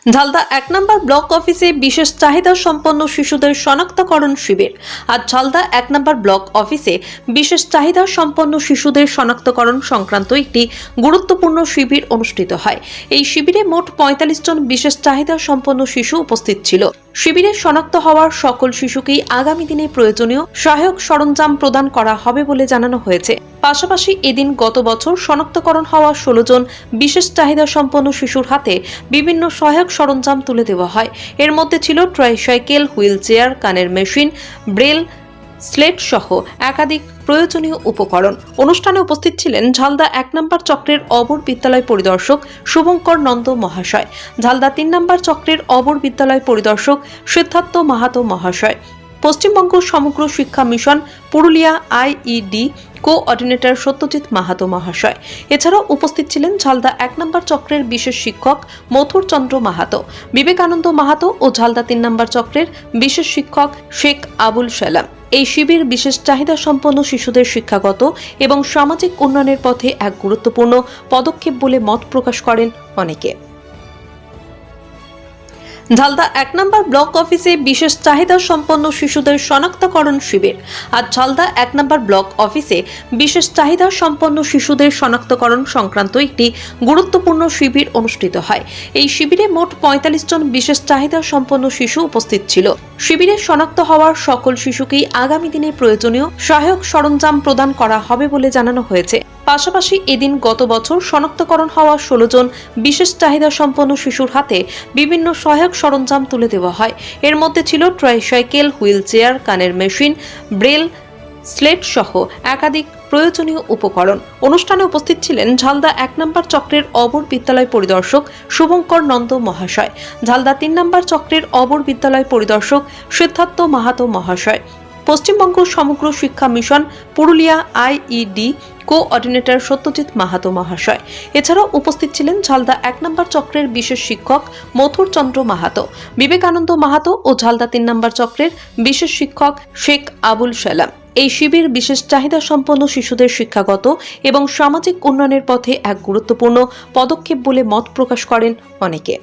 ঝালদা ১ নম্বর block অফিসে বিশেষ চাহিদা সম্পন্ন শিশুদের শনাক্তকরণ শিবির। আজ ঝালদা ১ নম্বর ব্লক অফিসে বিশেষ চাহিদা সম্পন্ন শিশুদের শনাক্তকরণ সংক্রান্ত একটি গুরুত্বপূর্ণ শিবির অনুষ্ঠিত হয়। এই শিবিরে মোট ৪৫ জন বিশেষ চাহিদা সম্পন্ন শিশু উপস্থিত ছিল। শিবিরে শনাক্ত হওয়ার সকল শিশুকেই আগামী দিনে প্রয়োজনীয় সহায়ক সরঞ্জাম প্রদান করা হবে বলে জানানো হয়েছে। পাশাপাশি এদিন গত বছর শনাক্তকরণ হওয়া ১৬ জন বিশেষ চাহিদা সম্পন্ন শিশুর হাতে বিভিন্ন সহায়ক সরঞ্জাম তুলে দেওয়া হয়। এর মধ্যে ছিল ট্রাইসাইকেল, হুইল চেয়ার, কানের মেশিন, ব্রেল, স্লেট সহ একাধিক প্রয়োজনীয় উপকরণ। অনুষ্ঠানে উপস্থিত ছিলেন ঝালদা ১ নম্বর চক্রের অবর বিদ্যালয় পরিদর্শক শুভঙ্কর নন্দ মহাশয়, ঝালদা ৩ নম্বর চক্রের অবর বিদ্যালয় পরিদর্শক সিদ্ধার্থ মাহাতো মহাশয়, পশ্চিমবঙ্গ সমগ্র শিক্ষা mission Purulia IED coordinator Satyajit Mahato মহাশয়। এছাড়াও উপস্থিত ছিলেন ঝালদা ১ নম্বর চক্রের বিশেষ শিক্ষক মথুর চন্দ্র মাহাতো, বিবেকানন্দ মাহাতো ও ঝালদা ৩ নম্বর চক্রের বিশেষ শিক্ষক শেখ আবুল সালাম। এই শিবির বিশেষ চাহিদা সম্পন্ন শিশুদের শিক্ষাগত এবং সামাজিক উন্নয়নের পথে এক গুরুত্বপূর্ণ পদক্ষেপ বলে মত প্রকাশ করেন অনেকে। ঝালদা ১ নম্বর ব্লক অফিসে বিশেষ চাহিদা সম্পন্ন শিশুদের শনাক্তকরণ শিবির। আজ ঝালদা ১ নম্বর ব্লক অফিসে বিশেষ চাহিদা সম্পন্ন শিশুদের শনাক্তকরণ সংক্রান্ত একটি গুরুত্বপূর্ণ শিবির অনুষ্ঠিত হয়। এই শিবিরে মোট ৪৫ জন বিশেষ চাহিদা সম্পন্ন শিশু উপস্থিত ছিল। শিবিরে শনাক্ত হওয়ার সকল শিশুকেই আগামী দিনে প্রয়োজনীয় সহায়ক সরঞ্জাম প্রদান করা হবে বলে জানানো হয়েছে। পাশাপাশি এদিন গত বছর শনাক্তকরণ হওয়া ১৬ জন বিশেষ চাহিদা সম্পন্ন শিশুর হাতে বিভিন্ন সহায়ক সরঞ্জাম তুলে দেওয়া হয়। এর মধ্যে ছিল ট্রাইসাইকেল, হুইল চেয়ার, কানের মেশিন, ব্রেল, স্লেট সহ একাধিক প্রয়োজনীয় উপকরণ। অনুষ্ঠানে উপস্থিত ছিলেন ঝালদা ১ নম্বর চক্রের অবর বিদ্যালয় পরিদর্শক শুভঙ্কর নন্দ মহাশয়, ঝালদা ৩ নম্বর চক্রের অবর বিদ্যালয় পরিদর্শক সিদ্ধার্থ মাহাতো মহাশয়, পশ্চিমবঙ্গ সমগ্র শিক্ষা mission Purulia IED coordinator Satyajit Mahato মহাশয়। এছাড়াও উপস্থিত ছিলেন ঝালদা ১ নম্বর চক্রের বিশেষ শিক্ষক মথুর চন্দ্র মাহাতো, বিবেকানন্দ মাহাতো ও ঝালদা ৩ নম্বর চক্রের বিশেষ শিক্ষক শেখ আবুল সালাম। এই শিবির বিশেষ চাহিদা সম্পন্ন শিশুদের শিক্ষাগত এবং সামাজিক উন্নয়নের পথে এক গুরুত্বপূর্ণ পদক্ষেপ বলে মত প্রকাশ করেন অনেকে।